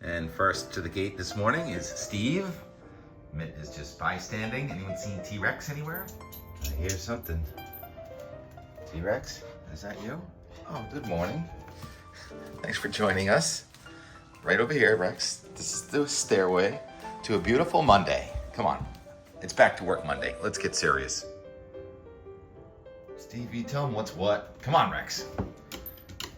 And first to the gate this morning is Steve. Mitt is just bystanding. Anyone seen T-Rex anywhere? I hear something. T-Rex, is that you? Oh, good morning. Thanks for joining us. Right over here, Rex. This is the stairway to a beautiful Monday. Come on. It's back to work Monday. Let's get serious. Steve, you tell him what's what. Come on, Rex.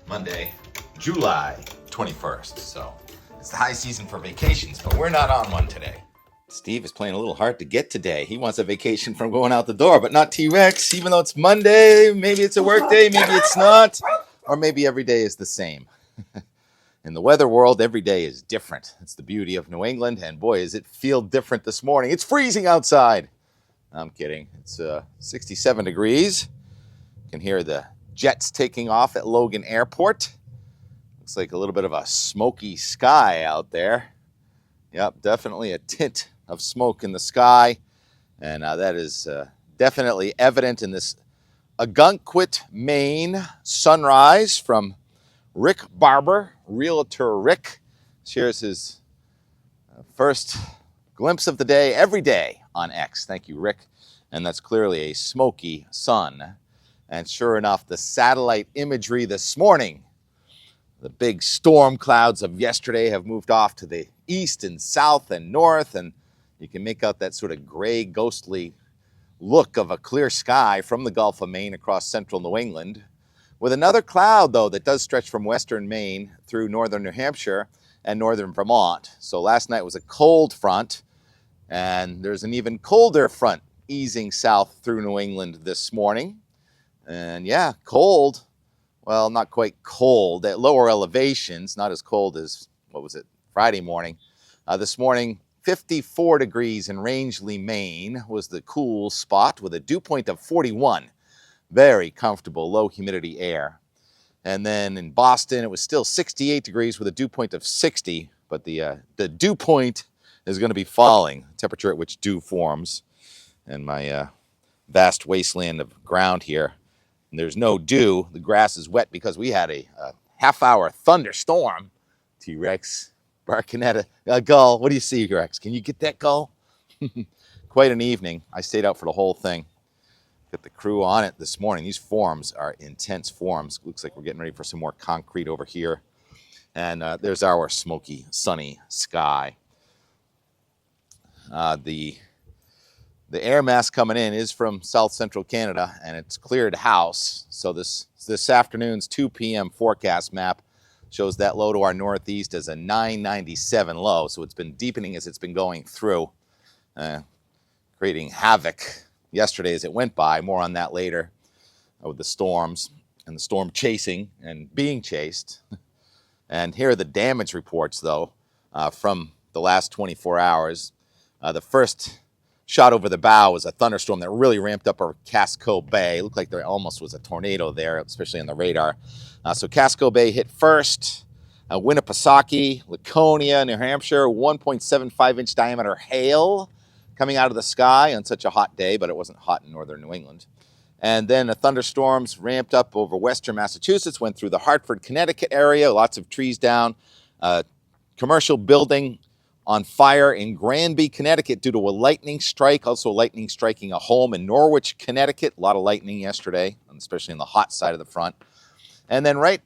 Monday, July 21st. So it's the high season for vacations, but we're not on one today. Steve is playing a little hard to get today. He wants a vacation from going out the door, but not T-Rex, even though it's Monday. Maybe it's a work day, maybe it's not. Or maybe every day is the same. In the weather world, every day is different. It's the beauty of New England, and boy, does it feel different this morning. It's freezing outside. I'm kidding. It's 67 degrees. You can hear the jets taking off at Logan Airport. Looks like a little bit of a smoky sky out there. Yep, definitely a tint of smoke in the sky. And that is definitely evident in this Algonquin, Maine sunrise from Rick Barber, Realtor Rick. Shares his first glimpse of the day every day on X. Thank you, Rick. And that's clearly a smoky sun. And sure enough, the satellite imagery this morning, the big storm clouds of yesterday have moved off to the east and south and north, and you can make out that sort of gray, ghostly look of a clear sky from the Gulf of Maine across central New England, with another cloud, though, that does stretch from western Maine through northern New Hampshire and northern Vermont. So last night was a cold front, and there's an even colder front easing south through New England this morning. And yeah, cold. Well, not quite cold. At lower elevations, not as cold as, Friday morning. This morning, 54 degrees in Rangeley, Maine was the cool spot with a dew point of 41. Very comfortable, low humidity air. And then in Boston, it was still 68 degrees with a dew point of 60, but the dew point is going to be falling, the temperature at which dew forms. And my vast wasteland of ground here, and there's no dew. The grass is wet because we had a half-hour thunderstorm. T-Rex barking at a gull. What do you see, Rex? Can you get that gull? Quite an evening. I stayed out for the whole thing. Got the crew on it this morning. These forms are intense forms. Looks like we're getting ready for some more concrete over here. And there's our smoky, sunny sky. The air mass coming in is from south central Canada, and it's cleared house. So this afternoon's 2 p.m. forecast map shows that low to our northeast as a 997 low. So it's been deepening as it's been going through, creating havoc yesterday as it went by. More on that later with the storms and the storm chasing and being chased. And here are the damage reports, though, from the last 24 hours. The first shot over the bow was a thunderstorm that really ramped up over Casco Bay. It looked like there almost was a tornado there, especially on the radar. So Casco Bay hit first. Winnipesaukee, Laconia, New Hampshire, 1.75-inch diameter hail coming out of the sky on such a hot day, but it wasn't hot in northern New England. And then the thunderstorms ramped up over western Massachusetts, went through the Hartford, Connecticut area, lots of trees down, commercial building on fire in Granby, Connecticut due to a lightning strike. Also lightning striking a home in Norwich, Connecticut. A lot of lightning yesterday, especially on the hot side of the front. And then right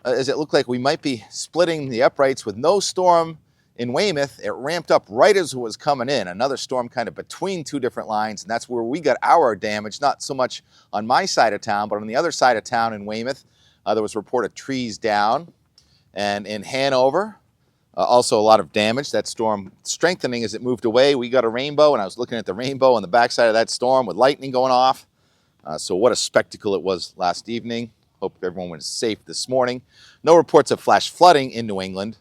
as it looked like we might be splitting the uprights with no storm in Weymouth, it ramped up right as it was coming in. Another storm kind of between two different lines, and that's where we got our damage, not so much on my side of town, but on the other side of town in Weymouth. There was a report of trees down. And in Hanover, also a lot of damage. That storm strengthening as it moved away. We got a rainbow, and I was looking at the rainbow on the backside of that storm with lightning going off. So what a spectacle it was last evening. Hope everyone was safe this morning. No reports of flash flooding in New England.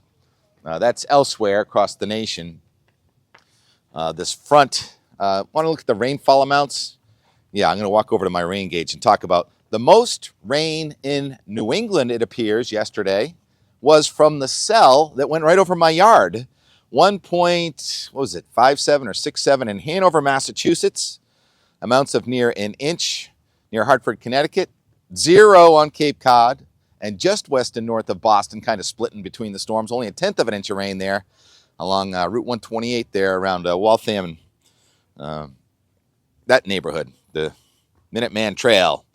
That's elsewhere across the nation. This front, want to look at the rainfall amounts? Yeah, I'm going to walk over to my rain gauge and talk about the most rain in New England, it appears, yesterday was from the cell that went right over my yard. 57 or 67 in Hanover, Massachusetts. Amounts of near an inch near Hartford, Connecticut. 0 on Cape Cod. and just west and north of Boston, kind of splitting between the storms. Only 1/10 of an inch of rain there along Route 128 there around Waltham and that neighborhood, the Minuteman Trail.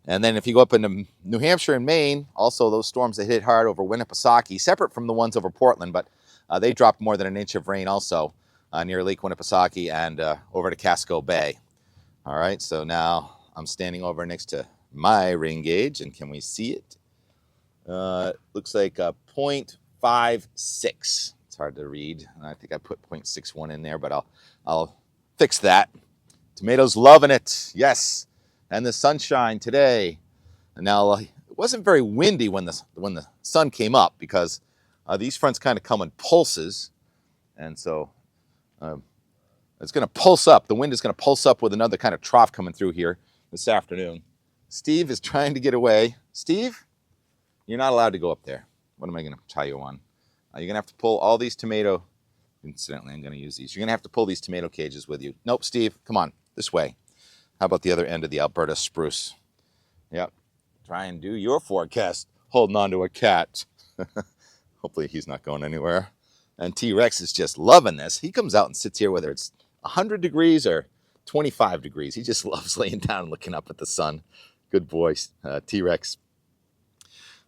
And then if you go up into New Hampshire and Maine, also those storms that hit hard over Winnipesaukee, separate from the ones over Portland, but they dropped more than an inch of rain also near Lake Winnipesaukee and over to Casco Bay. All right, so now I'm standing over next to my rain gauge, and can we see it? Looks like 0.56. It's hard to read. I think I put 0.61 in there, but I'll fix that. Tomatoes loving it, yes. And the sunshine today. And now it wasn't very windy when the sun came up because these fronts kind of come in pulses, and so it's going to pulse up. The wind is going to pulse up with another kind of trough coming through here this afternoon. Steve is trying to get away. Steve, you're not allowed to go up there. What am I going to tie you on? You're going to have to pull all these tomato. Incidentally, I'm going to use these. You're going to have to pull these tomato cages with you. Nope, Steve, come on, this way. How about the other end of the Alberta spruce? Yep. Try and do your forecast holding on to a cat. Hopefully he's not going anywhere. And T-Rex is just loving this. He comes out and sits here whether it's 100 degrees or 25 degrees. He just loves laying down and looking up at the sun. Good boy, T-Rex.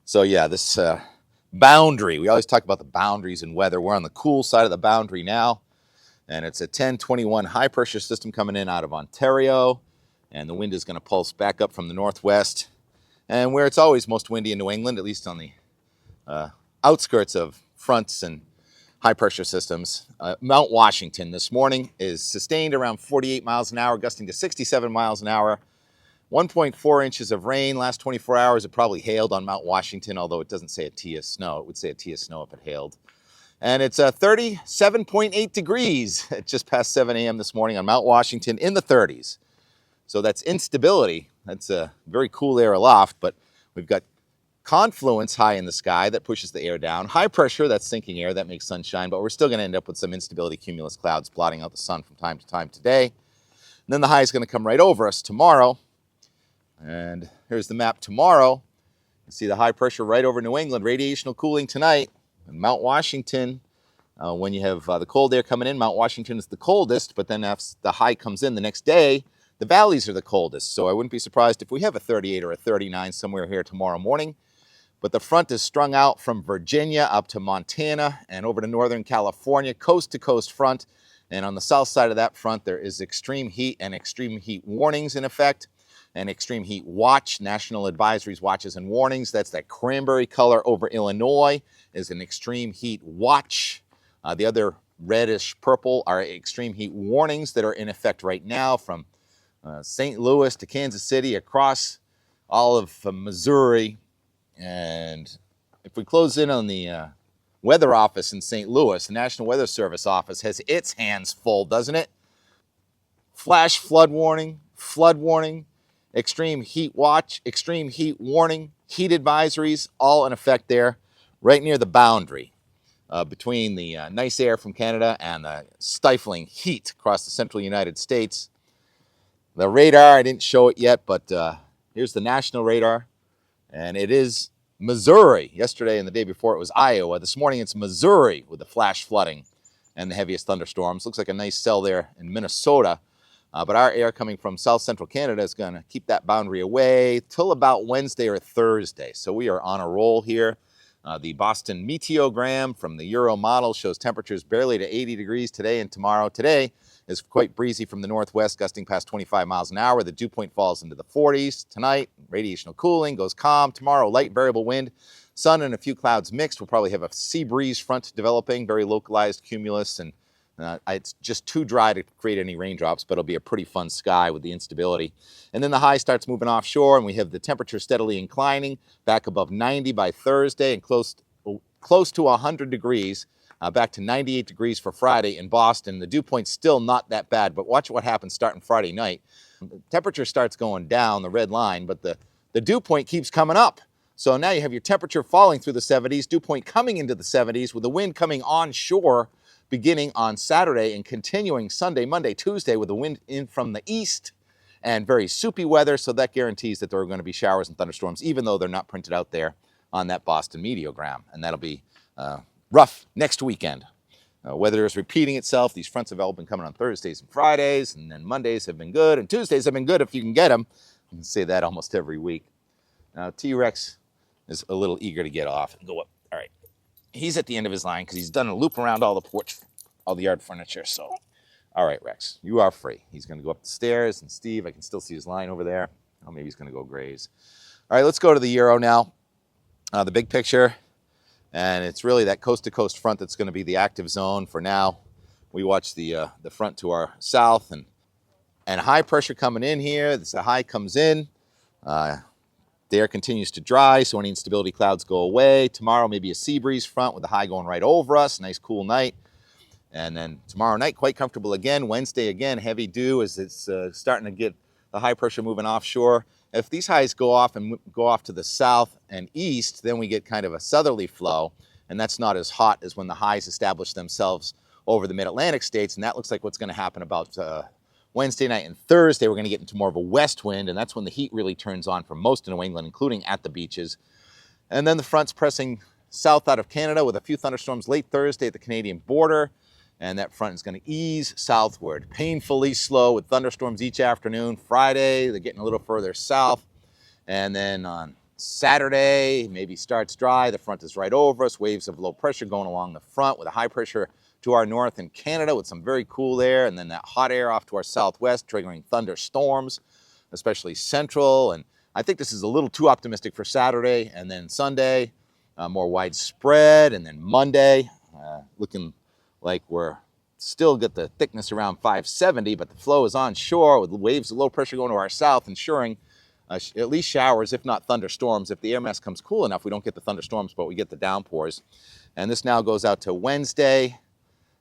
So yeah, this boundary. We always talk about the boundaries in weather. We're on the cool side of the boundary now. And it's a 1021 high pressure system coming in out of Ontario. And the wind is going to pulse back up from the northwest. And where it's always most windy in New England, at least on the outskirts of fronts and high pressure systems, Mount Washington this morning is sustained around 48 miles an hour, gusting to 67 miles an hour. 1.4 inches of rain last 24 hours. It probably hailed on Mount Washington, although it doesn't say a T of snow. It would say a T of snow if it hailed. And it's 37.8 degrees at just past 7 a.m. this morning on Mount Washington, in the 30s. So that's instability. That's very cool air aloft, but we've got confluence high in the sky that pushes the air down. High pressure, that's sinking air, that makes sunshine, but we're still going to end up with some instability cumulus clouds blotting out the sun from time to time today. And then the high is going to come right over us tomorrow. And here's the map tomorrow. You see the high pressure right over New England. Radiational cooling tonight. And Mount Washington, when you have the cold air coming in, Mount Washington is the coldest, but then as the high comes in the next day, the valleys are the coldest. So I wouldn't be surprised if we have a 38 or a 39 somewhere here tomorrow morning. But the front is strung out from Virginia up to Montana and over to Northern California, coast to coast front. And on the south side of that front, there is extreme heat and extreme heat warnings in effect. An extreme heat watch, national advisories, watches, and warnings. That's that cranberry color over Illinois is an extreme heat watch. The other reddish purple are extreme heat warnings that are in effect right now from St. Louis to Kansas City, across all of Missouri. And if we close in on the weather office in St. Louis, the National Weather Service office has its hands full, doesn't it? Flash flood warning, extreme heat watch, extreme heat warning, heat advisories, all in effect there, right near the boundary between the nice air from Canada and the stifling heat across the central United States. The radar, I didn't show it yet, but here's the national radar, and it is Missouri. Yesterday and the day before it was Iowa. This morning it's Missouri with the flash flooding and the heaviest thunderstorms. Looks like a nice cell there in Minnesota. But our air coming from south central Canada is going to keep that boundary away till about Wednesday or Thursday. So we are on a roll here. The Boston meteogram from the Euro model shows temperatures barely to 80 degrees today and tomorrow. Today is quite breezy from the northwest, gusting past 25 miles an hour. The dew point falls into the 40s. Tonight, radiational cooling goes calm. Tomorrow, light variable wind. Sun and a few clouds mixed. We'll probably have a sea breeze front developing, very localized cumulus, and it's just too dry to create any raindrops, but it'll be a pretty fun sky with the instability. And then the high starts moving offshore, and we have the temperature steadily inclining, back above 90 by Thursday, and close to 100 degrees, back to 98 degrees for Friday in Boston. The dew point's still not that bad, but watch what happens starting Friday night. The temperature starts going down, the red line, but the dew point keeps coming up. So now you have your temperature falling through the 70s, dew point coming into the 70s, with the wind coming onshore beginning on Saturday and continuing Sunday, Monday, Tuesday, with the wind in from the east and very soupy weather. So that guarantees that there are going to be showers and thunderstorms, even though they're not printed out there on that Boston meteogram, and that'll be rough next weekend. Weather is repeating itself. These fronts have all been coming on Thursdays and Fridays, and then Mondays have been good, and Tuesdays have been good if you can get them. You can say that almost every week. Now, T-Rex is a little eager to get off and go up. All right. He's at the end of his line because he's done a loop around all the porch, all the yard furniture. So, all right, Rex, you are free. He's going to go up the stairs, and Steve, I can still see his line over there. Oh, maybe he's going to go graze. All right, let's go to the Euro now, the big picture. And it's really that coast-to-coast front that's going to be the active zone for now. We watch the front to our south, and high pressure coming in here. The high comes in. The air continues to dry, so any instability clouds go away. Tomorrow, maybe a sea breeze front with the high going right over us. Nice, cool night. And then tomorrow night, quite comfortable again. Wednesday, again, heavy dew as it's starting to get the high pressure moving offshore. If these highs go off to the south and east, then we get kind of a southerly flow, and that's not as hot as when the highs establish themselves over the mid-Atlantic states, and that looks like what's going to happen about Wednesday night and Thursday. We're going to get into more of a west wind, and that's when the heat really turns on for most of New England, including at the beaches. And then the front's pressing south out of Canada with a few thunderstorms late Thursday at the Canadian border. And that front is going to ease southward, painfully slow with thunderstorms each afternoon. Friday, they're getting a little further south. And then on Saturday, maybe starts dry. The front is right over us. Waves of low pressure going along the front with a high pressure to our north in Canada with some very cool air. And then that hot air off to our southwest, triggering thunderstorms, especially central. And I think this is a little too optimistic for Saturday. And then Sunday, more widespread. And then Monday, looking like we're still get the thickness around 570, but the flow is onshore with waves of low pressure going to our south, ensuring at least showers, if not thunderstorms. If the air mass comes cool enough, we don't get the thunderstorms, but we get the downpours. And this now goes out to Wednesday.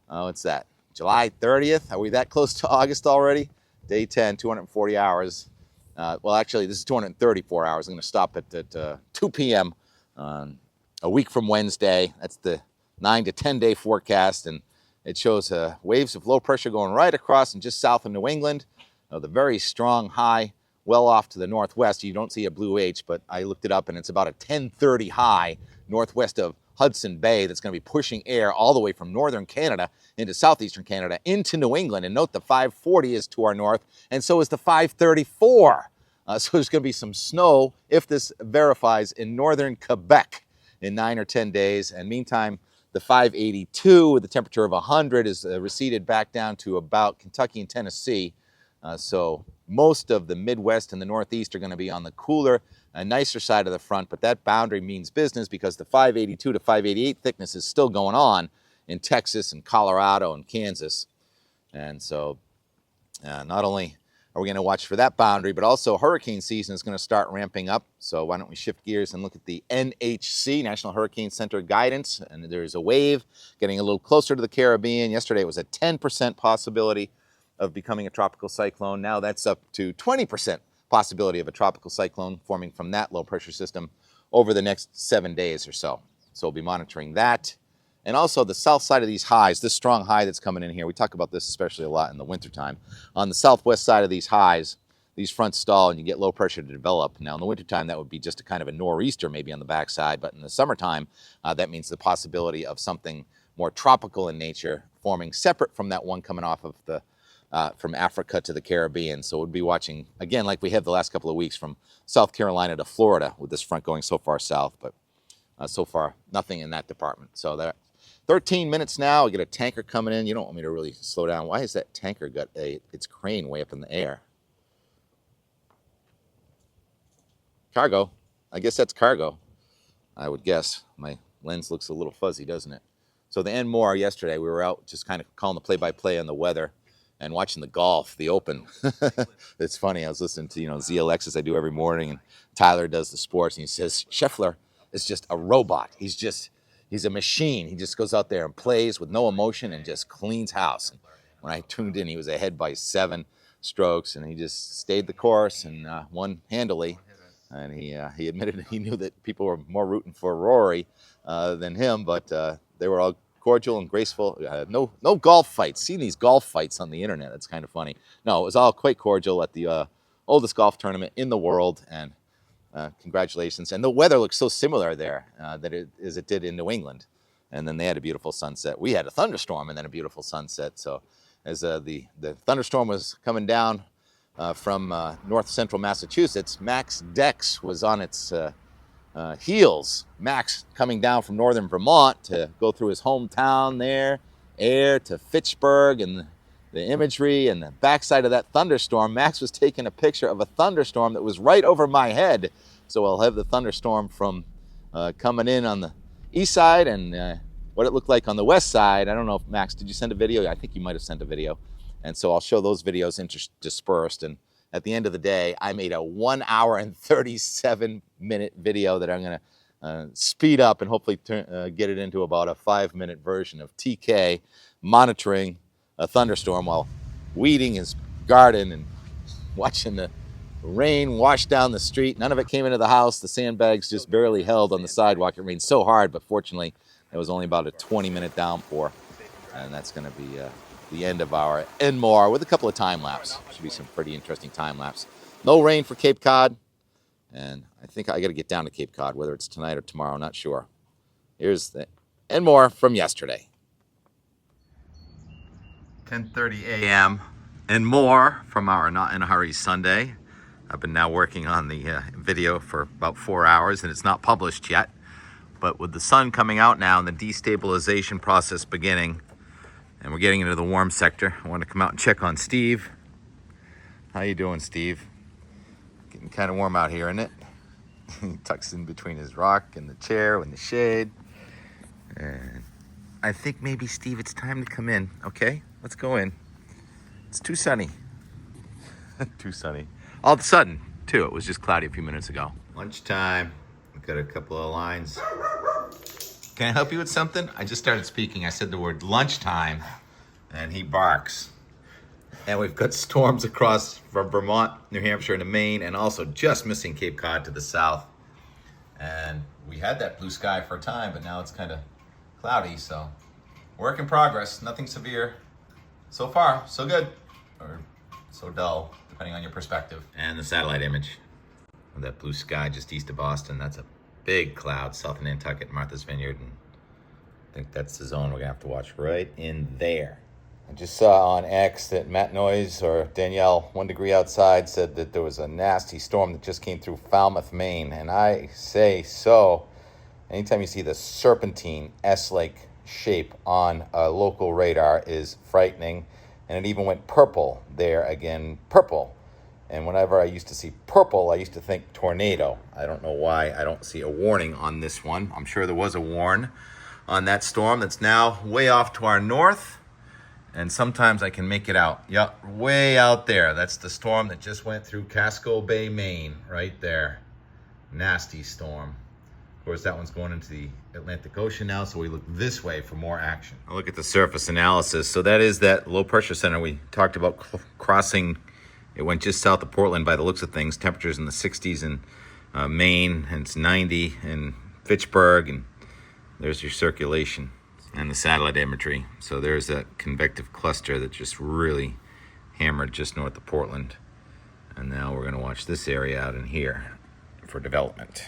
What's that? July 30th? Are we that close to August already? Day 10, 240 hours. Well, actually, this is 234 hours. I'm going to stop at 2 p.m. A week from Wednesday. That's the 9 to 10 day forecast, and it shows waves of low pressure going right across and just south of New England. The very strong high well off to the northwest. You don't see a blue H, but I looked it up, and it's about a 1030 high northwest of Hudson Bay that's going to be pushing air all the way from northern Canada into southeastern Canada into New England. And note the 540 is to our north, and so is the 534. So there's going to be some snow, if this verifies, in northern Quebec in 9 or 10 days. And meantime, the 582 with the temperature of 100 is receded back down to about Kentucky and Tennessee. So most of the Midwest and the Northeast are going to be on the cooler, nicer side of the front, but that boundary means business because the 582 to 588 thickness is still going on in Texas and Colorado and Kansas. And so not only are we going to watch for that boundary, but also hurricane season is going to start ramping up. So why don't we shift gears and look at the NHC, National Hurricane Center guidance. And there's a wave getting a little closer to the Caribbean. Yesterday it was a 10% possibility of becoming a tropical cyclone. Now that's up to 20% possibility of a tropical cyclone forming from that low pressure system over the next 7 days or so. So we'll be monitoring that. And also the south side of these highs, this strong high that's coming in here, we talk about this especially a lot in the wintertime. On the southwest side of these highs, these fronts stall and you get low pressure to develop. Now in the wintertime, that would be just a kind of a nor'easter maybe on the backside, but in the summertime, that means the possibility of something more tropical in nature forming separate from that one coming off of the from Africa to the Caribbean. So we'll be watching, again, like we have the last couple of weeks from South Carolina to Florida with this front going so far south, but so far nothing in that department. So that 13 minutes now, we get a tanker coming in. You don't want me to really slow down. Why has that tanker got its crane way up in the air? Cargo. I guess that's cargo, I would guess. My lens looks a little fuzzy, doesn't it? So the Enmore yesterday, we were out just kind of calling the play-by-play on the weather and watching the golf, the Open. It's funny. I was listening to, ZLX as I do every morning, and Tyler does the sports, and he says, Scheffler is just a robot. He's a machine. He just goes out there and plays with no emotion and just cleans house. And when I tuned in, he was ahead by 7 strokes, and he just stayed the course and won handily. And he admitted he knew that people were more rooting for Rory than him, but they were all cordial and graceful. No golf fights. Seeing these golf fights on the internet, that's kind of funny. No, it was all quite cordial at the oldest golf tournament in the world, and Congratulations. And the weather looks so similar there as it did in New England. And then they had a beautiful sunset. We had a thunderstorm and then a beautiful sunset. So as the thunderstorm was coming down from north central Massachusetts, Max Dex was on its heels. Max coming down from northern Vermont to go through his hometown there, Air to Fitchburg, and the imagery and the backside of that thunderstorm. Max was taking a picture of a thunderstorm that was right over my head. So I'll have the thunderstorm from coming in on the east side and what it looked like on the west side. I don't know if Max, did you send a video? I think you might have sent a video. And so I'll show those videos interspersed. And at the end of the day, I made a 1 hour and 37-minute video that I'm going to speed up and hopefully get it into about a 5-minute version of TK monitoring a thunderstorm while weeding his garden and watching the rain wash down the street. None of it came into the house. The sandbags just barely held on the sidewalk. It rained so hard, but fortunately, it was only about a 20-minute downpour. And that's going to be the end of our and more with a couple of time lapse. Should be some pretty interesting time lapse. No rain for Cape Cod. And I think I got to get down to Cape Cod, whether it's tonight or tomorrow, not sure. Here's the and more from yesterday. 10:30 a.m. and more from our Not in a Hurry Sunday. I've been now working on the video for about 4 hours and it's not published yet. But with the sun coming out now and the destabilization process beginning, and we're getting into the warm sector, I want to come out and check on Steve. How you doing, Steve? Getting kind of warm out here, isn't it? He tucks in between his rock and the chair in the shade. And I think maybe, Steve, it's time to come in, okay? Let's go in. It's too sunny. Too sunny. All of a sudden, too, it was just cloudy a few minutes ago. Lunchtime. We've got a couple of lines. Can I help you with something? I just started speaking. I said the word lunchtime, and he barks. And we've got storms across from Vermont, New Hampshire, and Maine, and also just missing Cape Cod to the south. And we had that blue sky for a time, but now it's kind of cloudy, so work in progress. Nothing severe. So far, so good, or so dull, depending on your perspective. And the satellite image of that blue sky just east of Boston. That's a big cloud south of Nantucket, Martha's Vineyard, and I think that's the zone we're gonna have to watch right in there. I just saw on X that Matt Noyes or Danielle, 1 degree outside, said that there was a nasty storm that just came through Falmouth, Maine, and I say so. Anytime you see the serpentine S-like shape on a local radar is frightening, and it even went purple there again, purple. And whenever I used to see purple, I used to think tornado. I don't know why I don't see a warning on this one. I'm sure there was a warn on that storm that's now way off to our north. And sometimes I can make it out. Yep, way out there. That's the storm that just went through Casco Bay, Maine, right there. Nasty storm. Of course, that one's going into the Atlantic Ocean now, so we look this way for more action. I'll look at the surface analysis. So that is that low pressure center we talked about crossing. It went just south of Portland by the looks of things. Temperatures in the 60s in Maine, and it's 90 in Fitchburg, and there's your circulation and the satellite imagery. So there's that convective cluster that just really hammered just north of Portland. And now we're going to watch this area out in here for development,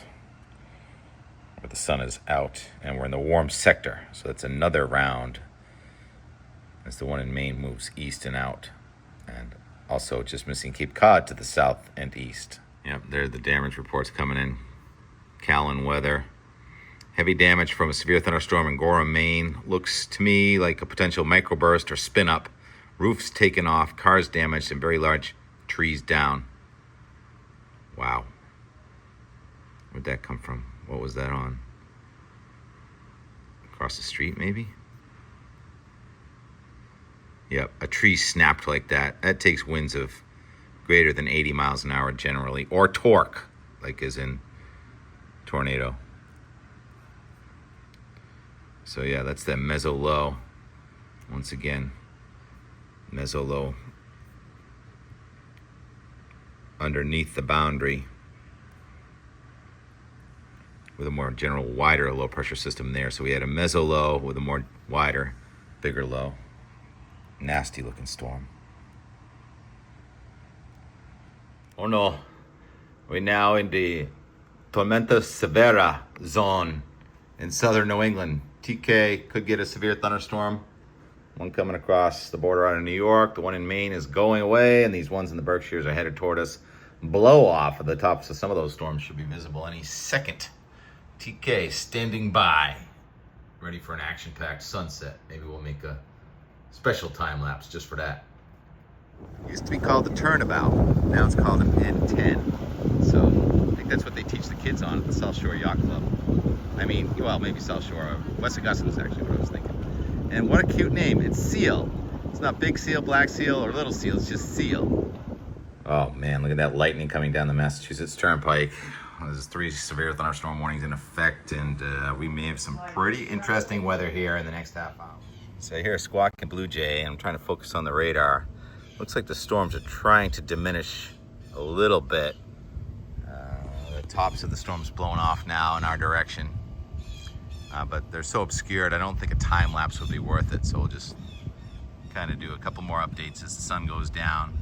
where the sun is out, and we're in the warm sector. So that's another round as the one in Maine moves east and out. And also just missing Cape Cod to the south and east. Yep, there are the damage reports coming in. Callan weather. Heavy damage from a severe thunderstorm in Gorham, Maine. Looks to me like a potential microburst or spin up. Roofs taken off, cars damaged, and very large trees down. Wow. Where'd that come from? What was that on? Across the street, maybe? Yep, a tree snapped like that. That takes winds of greater than 80 miles an hour generally, or torque, like as in tornado. So yeah, that's that meso low. Once again, meso low underneath the boundary with a more general wider low pressure system there. So we had a meso low with a more wider, bigger low. Nasty looking storm. Oh no, we're now in the Tormenta Severa zone in southern New England. TK could get a severe thunderstorm. One coming across the border out of New York. The one in Maine is going away, and these ones in the Berkshires are headed toward us. Blow off of the tops of some of those storms should be visible any second. TK standing by, ready for an action-packed sunset. Maybe we'll make a special time lapse just for that. It used to be called the turnabout. Now it's called an N10. So I think that's what they teach the kids on at the South Shore Yacht Club. I mean, well, maybe South Shore. West Augusta is actually what I was thinking. And what a cute name. It's Seal. It's not Big Seal, Black Seal, or Little Seal. It's just Seal. Oh man, look at that lightning coming down the Massachusetts Turnpike. There's 3 severe thunderstorm warnings in effect, and we may have some pretty interesting weather here in the next half hour. So I hear a squawking blue jay, and I'm trying to focus on the radar. Looks like the storms are trying to diminish a little bit. The tops of the storms blowing off now in our direction. But they're so obscured, I don't think a time lapse would be worth it. So we'll just kind of do a couple more updates as the sun goes down.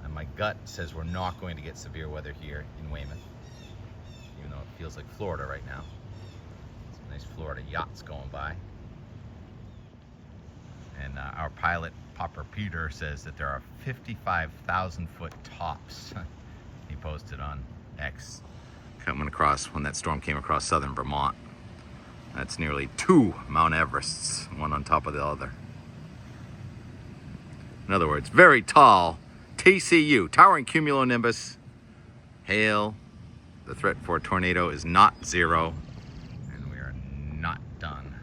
And my gut says we're not going to get severe weather here in Weymouth, even though it feels like Florida right now. Some nice Florida yachts going by. And our pilot, Popper Peter, says that there are 55,000 foot tops. He posted on X coming across when that storm came across southern Vermont. That's nearly 2 Mount Everests, one on top of the other. In other words, very tall TCU, towering cumulonimbus, hail. The threat for a tornado is not 0, and we are not done.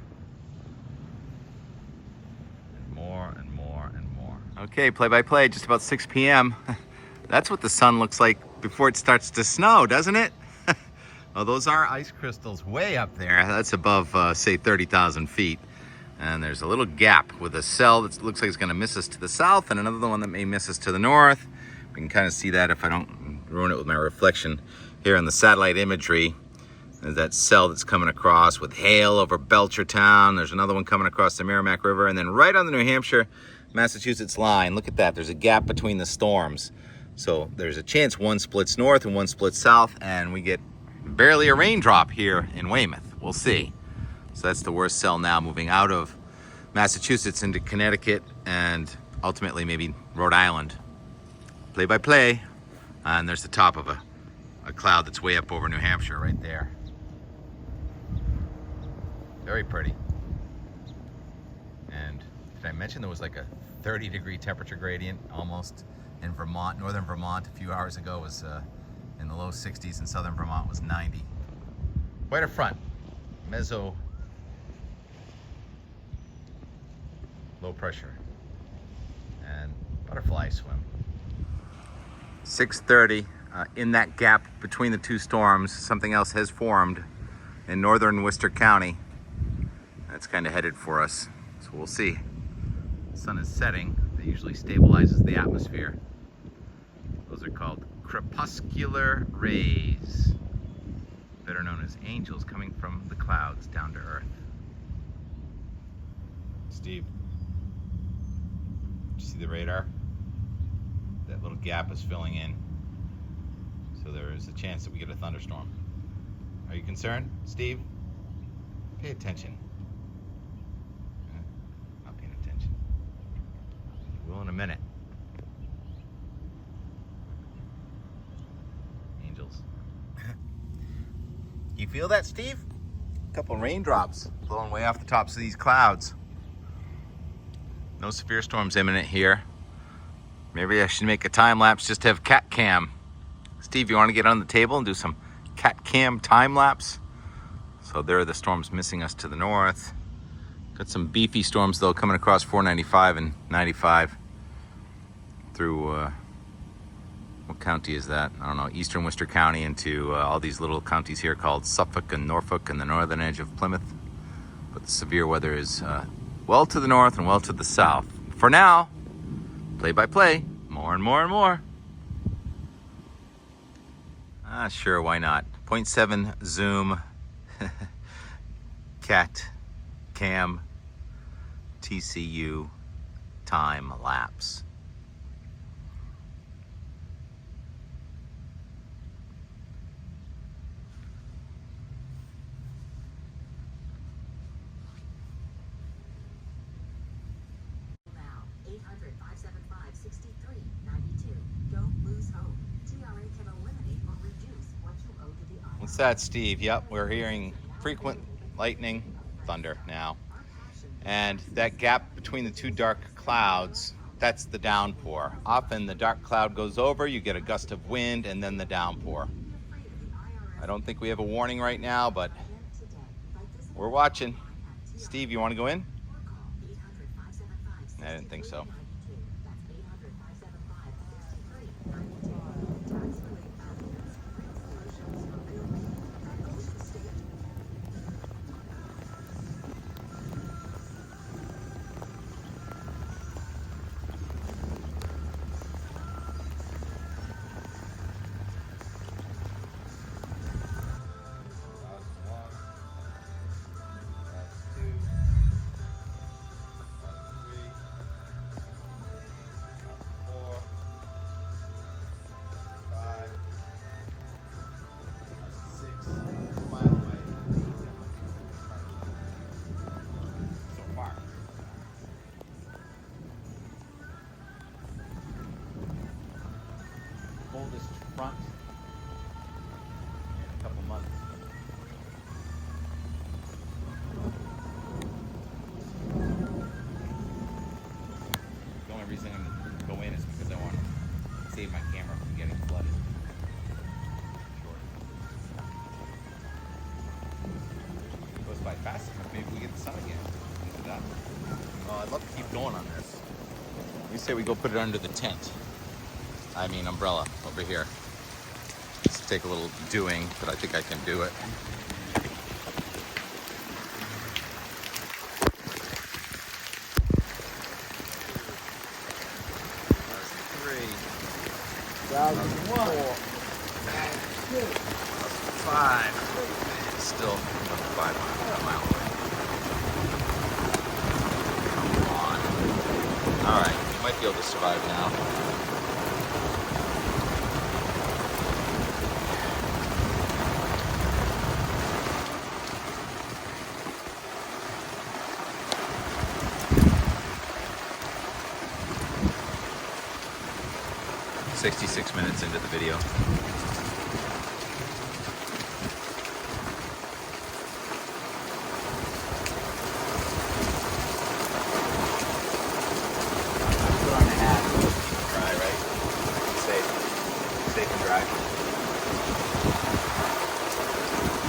More and more and more. Okay, play-by-play, just about 6 p.m. That's what the sun looks like before it starts to snow, doesn't it? Oh, those are ice crystals way up there. That's above, say, 30,000 feet. And there's a little gap with a cell that looks like it's going to miss us to the south, and another one that may miss us to the north. We can kind of see that if I don't ruin it with my reflection here in the satellite imagery. There's that cell that's coming across with hail over Belchertown. There's another one coming across the Merrimack River. And then right on the New Hampshire-Massachusetts line, look at that. There's a gap between the storms. So there's a chance one splits north and one splits south, and we get barely a raindrop here in Weymouth. We'll see. So that's the worst cell now, moving out of Massachusetts into Connecticut and ultimately maybe Rhode Island. Play by play. And there's the top of a cloud that's way up over New Hampshire right there. Very pretty. And did I mention there was like a 30-degree temperature gradient almost in Vermont? Northern Vermont a few hours ago was in the low 60s, and southern Vermont was 90. Quite a front. Meso low pressure. And butterfly swim. 6:30. In that gap between the 2 storms, something else has formed in northern Worcester County. That's kind of headed for us, so we'll see. The sun is setting. That usually stabilizes the atmosphere. Those are called crepuscular rays, better known as angels coming from the clouds down to earth. Steve, did you see the radar? That little gap is filling in. So there is a chance that we get a thunderstorm. Are you concerned, Steve? Pay attention. Not paying attention. You will in a minute. Angels. You feel that, Steve? A couple raindrops blowing way off the tops of these clouds. No severe storms imminent here. Maybe I should make a time lapse just to have cat cam. Steve, you want to get on the table and do some cat cam time lapse? So there are the storms missing us to the north. Got some beefy storms though coming across 495 and 95 through, what county is that? I don't know, eastern Worcester County into all these little counties here called Suffolk and Norfolk and the northern edge of Plymouth. But the severe weather is well to the north and well to the south. For now, play by play, more and more and more. Sure, why not? 0.7 zoom, cat, cam, TCU, time lapse. What's that, Steve? Yep, we're hearing frequent lightning, thunder now. And that gap between the two dark clouds, that's the downpour. Often the dark cloud goes over, you get a gust of wind, and then the downpour. I don't think we have a warning right now, but we're watching. Steve, you want to go in? I didn't think so. Coldest front in a couple months. The only reason I'm going to go in is because I want to save my camera from getting flooded. It goes by fast enough. Maybe we get the sun again. Look at that. Oh, I'd love to keep going on this. We say we go put it under the tent. I mean umbrella over here. Let's take a little doing, but I think I can do it. Three. 4. 5. It's still another 5 mile away. Come on. All right, you might be able to survive now. 66 minutes into the video. Put on the hat. Dry, right? Safe and dry.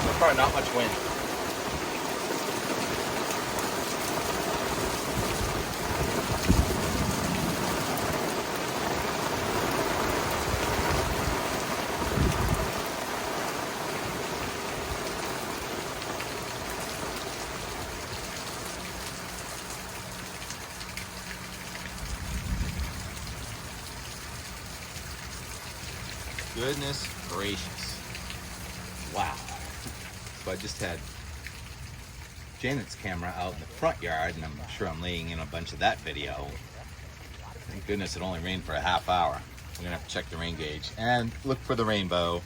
So far, not much wind. Goodness gracious. Wow. So I just had Janet's camera out in the front yard, and I'm sure I'm laying in a bunch of that video. Thank goodness it only rained for a half hour. We're gonna have to check the rain gauge and look for the rainbow.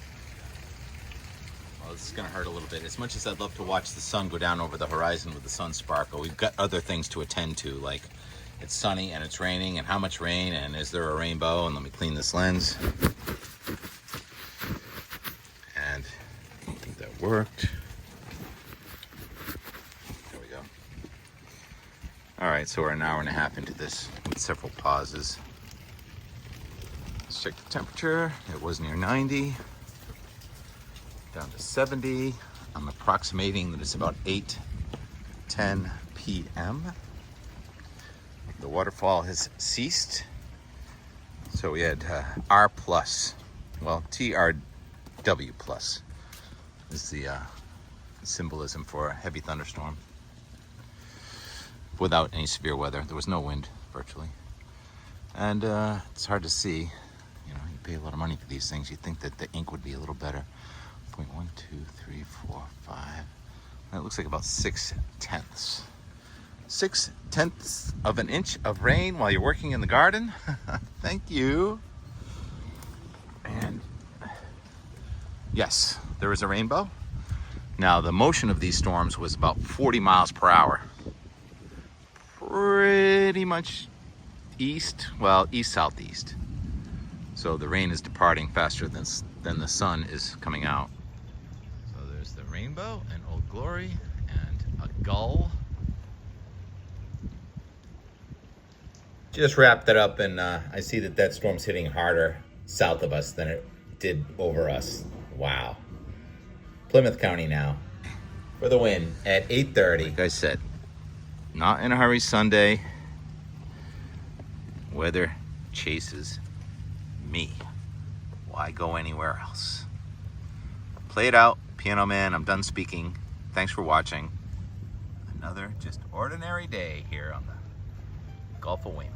Well, this is gonna hurt a little bit. As much as I'd love to watch the sun go down over the horizon with the sun sparkle, we've got other things to attend to, like it's sunny and it's raining, and how much rain, and is there a rainbow, and let me clean this lens. And I think that worked. There we go. All right, so we're an hour and a half into this with several pauses. Let's check the temperature. It was near 90, down to 70. I'm approximating that it's about 8:10 p.m. The waterfall has ceased. So we had R plus, well, TRW plus is the symbolism for a heavy thunderstorm without any severe weather. There was no wind virtually. And it's hard to see. You know, you pay a lot of money for these things. You'd think that the ink would be a little better. 1, 2, 3, 4, 5. And it looks like about 6/10. 6/10 of an inch of rain while you're working in the garden. Thank you. And yes, there is a rainbow. Now the motion of these storms was about 40 miles per hour. Pretty much east, well, east-southeast. So the rain is departing faster than the sun is coming out. rainbow, an Old Glory, and a gull. Just wrapped it up, and I see that storm's hitting harder south of us than it did over us. Wow. Plymouth County now for the win at 8:30. Like I said, not in a hurry Sunday. Weather chases me. Why go anywhere else? Play it out, Piano Man. I'm done speaking. Thanks for watching. Another just ordinary day here on the Gulf of Weymouth.